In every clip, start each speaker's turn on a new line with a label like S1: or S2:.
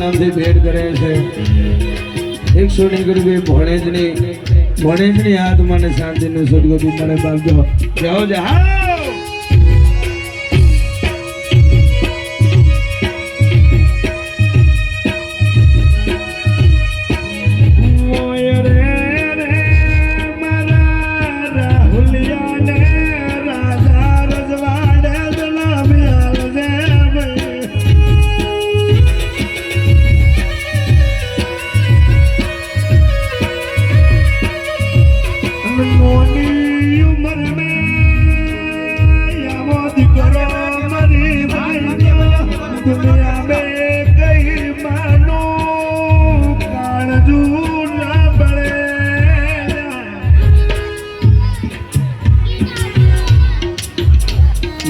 S1: નામથી ભેટ કરે છે 100 ની ભણેજની આત્માને શાંતિનું સદગતિ મળે બાપજો જાઓ જાઓ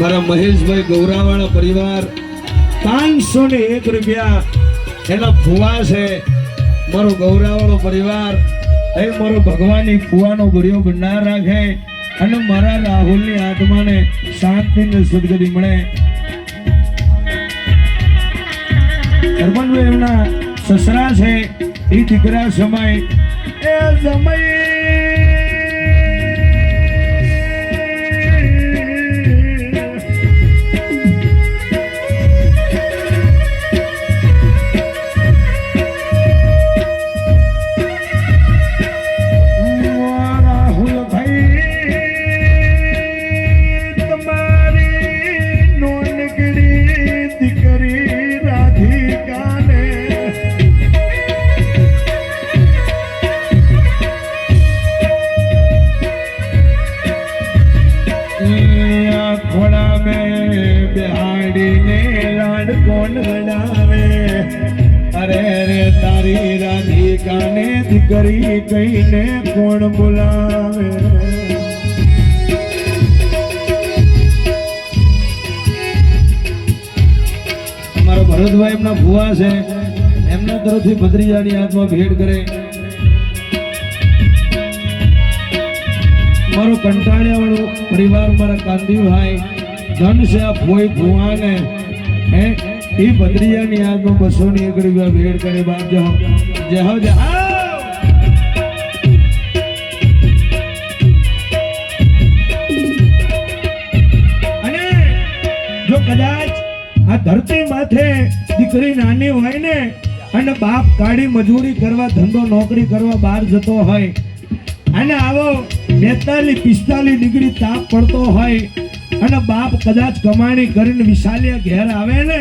S1: મારા મહેશભાઈ ગૌરાવાળા પરિવાર 501 રૂપિયા એના ફુવા છે મારો ગૌરાવાળો પરિવાર એ મારો ભગવાનની ફુવાનો ગુરિયો ભંડાર રાખે અને મારા રાહુલની આત્માને શાંતિને સદગતિ મળે હરમનભાઈ એમના સસરા છે એ દીકરા સમય એ સમય દીકરી કહીને કોણ બોલાવે અમારો ભરતભાઈ એમના ભુવા છે એમના તરફથી ભદ્રીજાની આત્મા ભેટ કરે મારો કંટાળ્યા વાળો પરિવાર મારા કાંદીભાઈ ધન છે આ ભોય ભુવાને એ ભદ્રીજાની આત્મા 201 રૂપિયા ભેટ કરે બાપ જાઓ જાઓ જાઓ કદાચ આ ધરતી માથે દીકરી નાની હોય ને અને બાપ કાળી મજૂરી કરવા ધંધો નોકરી કરવા બહાર જતો હોય અને આવો 42-45 ડિગ્રી તાપ પડતો હોય અને બાપ કદાચ કમાણી કરીને વિશાલિયા ઘેર આવે ને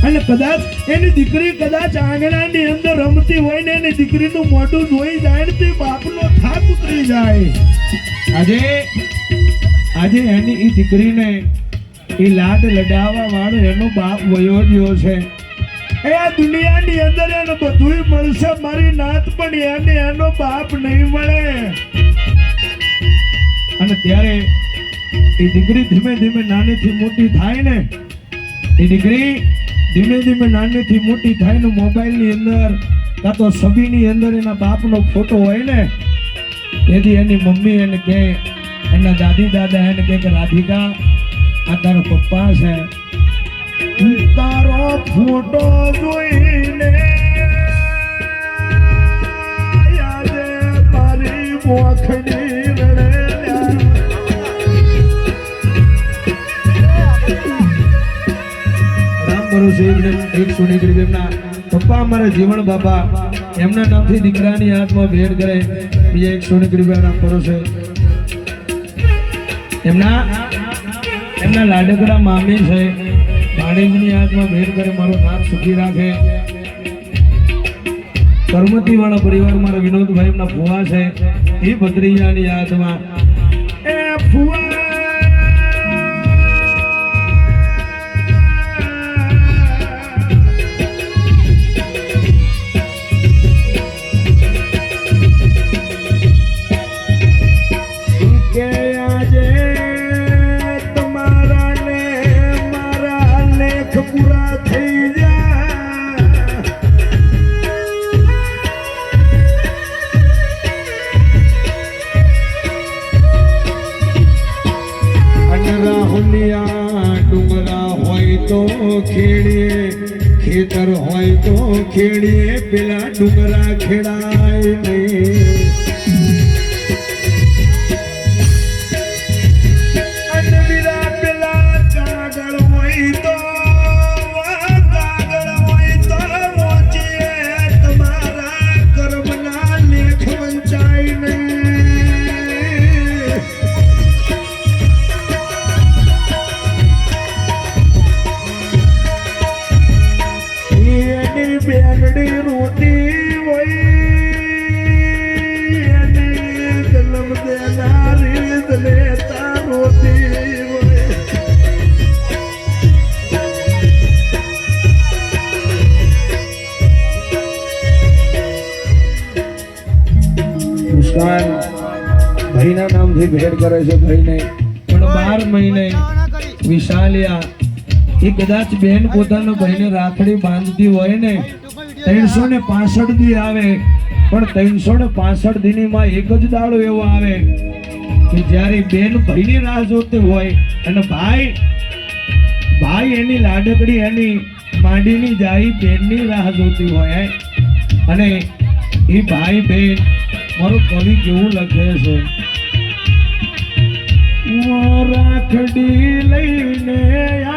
S1: અને કદાચ એની દીકરી કદાચ આંગણાની અંદર રમતી હોય ને એની દીકરીનું મોઢું જોઈ જાય ને તે બાપનો થાક ઉતરી જાય આજે એની એ દીકરીને એ લાડ લડાવવા વાળો એનો બાપ વયો ગયો છે એ આ દુનિયાની અંદર એને બધું મળશે મારી નાત પણ એને એનો બાપ નહીં મળે અને ત્યારે એ દીકરી ધીમે ધીમે નાનીથી મોટી થાય ને એ દીકરી ધીમે ધીમે નાનીથી મોટી થાય ને મોબાઈલની અંદર કાં તો છબીની અંદર એના બાપનો ફોટો હોય ને તેથી એની મમ્મી એને કહે એના દાદી દાદા એને કહે કે રાધિકા આ તારો પપ્પા છે તારો ફોટો જોઈને યાદે મારી મોખડી રડે રામ ભરોસે 101 એમના પપ્પા અમારા જીવન બાપા એમના નામથી દીકરાની આત્મા ભેટ કરે બીજા 101 રૂપિયા રામ ભરોસે એમના લાડકડા મામી છે ભાણેજની આત્મા ભેટ કરે મારું નામ સુખી રાખે કરમતી વાળા પરિવાર મારા વિનોદભાઈ એમના ફુવા છે એ ભદ્રીજાની આત્મા એ ફુવા ખેતર હોય તો ખેડીએ પેલા ડુંગરા ખેડાય નહીં. બેગડી રોટી હોય કલમ દેનારી લેતા રોટી હોય. મુસ્કાન ભાઈના નામથી ભેટ કરે છે ભાઈને, પણ 12 મહિને વિશાલિયા એ કદાચ બેન પોતાના ભાઈને રાખડી બાંધતી હોય ને 365 દી આવે, પણ 365 દીનીમાં એક જ દાડો એવો આવે કે જ્યારે બેન ભાઈની રાહ જોતી હોય અને ભાઈ એની લાડકડી એની માંડીની જાય બેનની રાહ જોતી હોય. અને એ ભાઈ બેન મારું કવિ કેવું લખે છે, રાખડી લઈને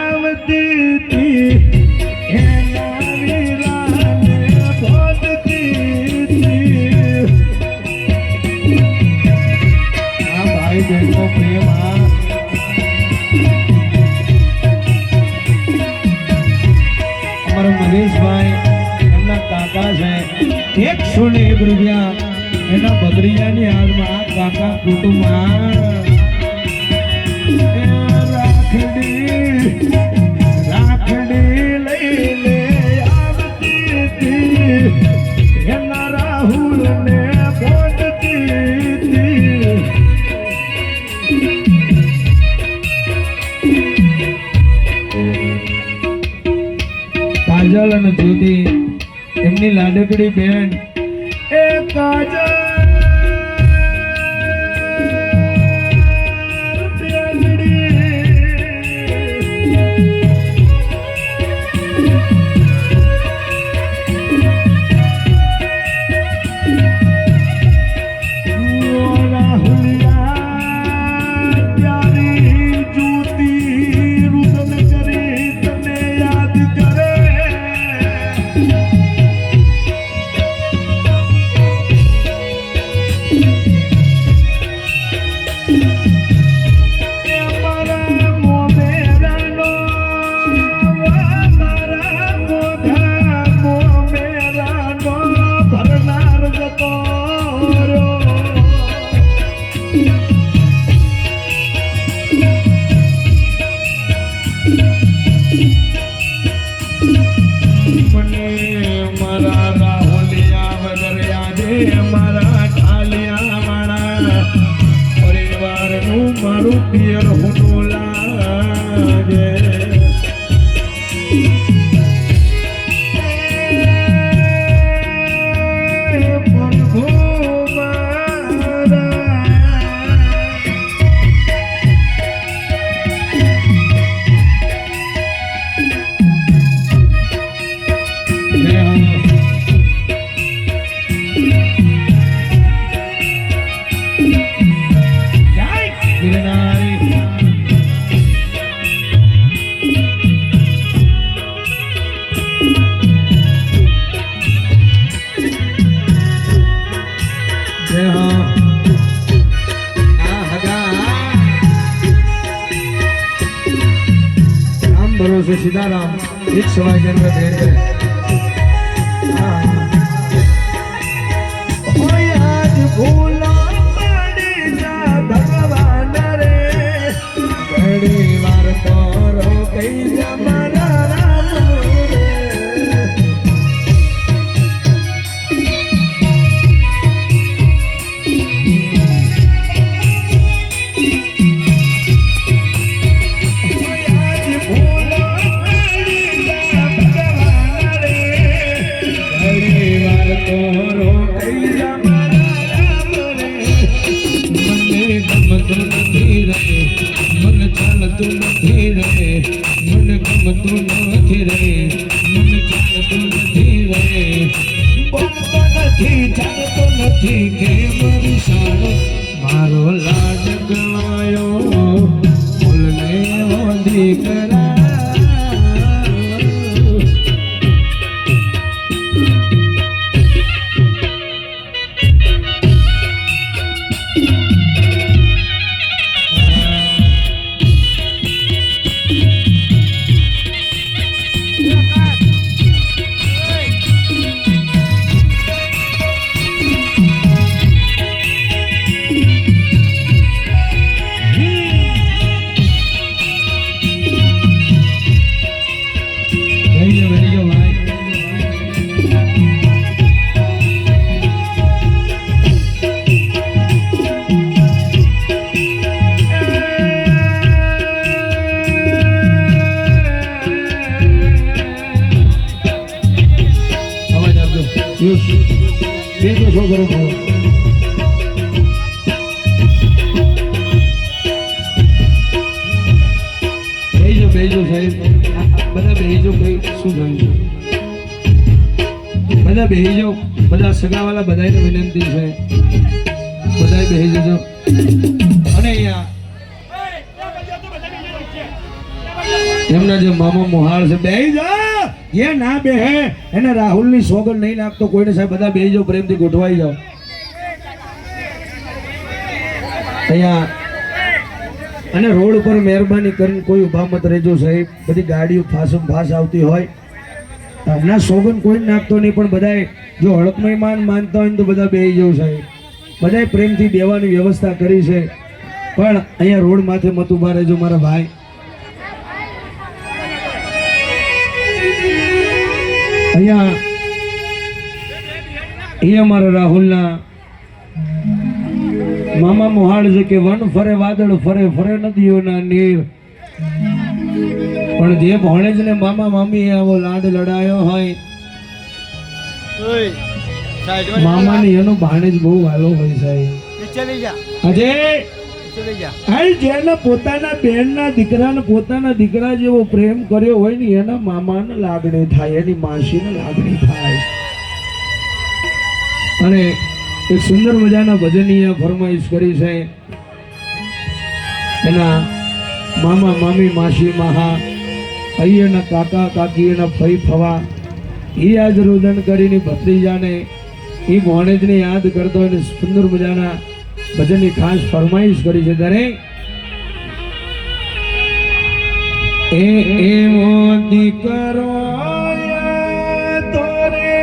S1: આવતી હતી એના વીરાને બોધતી હતી. આ ભાઈ બહેનનો પ્રેમ અમારા મહેશભાઈ એમના કાકા છે, 101 રૂપિયા એના બદરિયાની હાલમાં કાકા કુટુંબમાં રાખડી લઈને આવતી હતી એના રાહુલ ને બોધતી હતી. કાજલ અને જ્યોતિ એમની લાડકડી બેન એ કાજલ મારું પિયર હોનું લાગે. भरोसे सीताराम एक सवाई के अंदर भेज गए. आज भूला पड़ी जा भगवान रे घड़ी वार तोरो कई जमाना राम रे. નથી કે બરસાડો મારો લાડ ગણાયો બોલને દીકરા બેજો છોકરો બેજો સાહેબ બધા બેજો કઈ શું થયું બધા બેજો બધા સગાવાલા બધાને વિનંતી છે બધા બેહી જજો અને અહીંયા એમના જે મામા મોહાળ છે બેહી જા એ ના બેહે એને રાહુલની સોગંદ નહીં લાગતો કોઈને સાહેબ બધા બેહી જાઓ પ્રેમથી ગોઠવાઈ જાઓ અહીંયા અને રોડ ઉપર મહેરબાની કરીને કોઈ ઊભા મત રહેજો સાહેબ બધી ગાડીઓ ફાસમ ફાસ આવતી હોય એના સોગંદ કોઈ નાખતો નહીં પણ બધાએ જો હડકમય માનતા હોય ને તો બધા બેહી જાઓ સાહેબ બધાએ પ્રેમથી બેવાની વ્યવસ્થા કરી છે પણ અહીંયા રોડ માથે મત ઊભા રહેજો મારા ભાઈ અહીંયા મારા રાહુલના મામા મોહાળ છે કે વન ફરે વાદળ ફરે ફરે નદીઓના નીર પણ જે ભણેજ ને મામા મામી આવો લાડ લડાયો હોય મામા ને એનો ભાણેજ બહુ વાલો હોય સાહેબ અજય જેને પોતાના બેનના દીકરાને પોતાના દીકરા જેવો પ્રેમ કર્યો હોય ને એના મામાને લાગણી થાય એની માસીને લાગણી થાય અને એક સુંદર મજાના ભજનીય ફરમાઈશ કરી છે એના મામા મામી માસી માહા અહીંયાના કાકા કાકી એના ફઈ ફવા એ આજ રોદન કરીને ભત્રીજાને એ ભણેજને યાદ કરતો અને સુંદર મજાના ભજનની ખાસ ફરમાઈશ કરી છે દરેક એવો દીકરો તોરે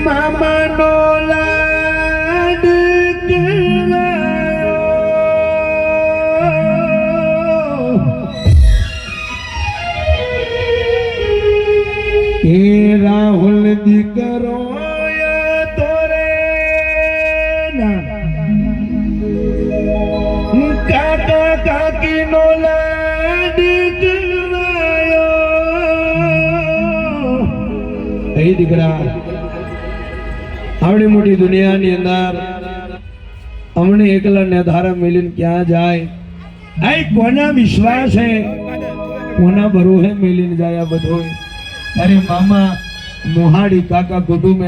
S1: મામાનો લાડ ગણાયો એ રાહુલ દીકરો કાકા કાકી નો લાડ ગણાયો એ દીકરા આવડી મોટી દુનિયાની અંદર અમને એકલા ને ધારા મેલીને ક્યાં જાય આ કોના વિશ્વાસ હે કોના ભરોસે મેલીને જાય આ બધો અરે મામા મોહાડી કાકા કુટુંબ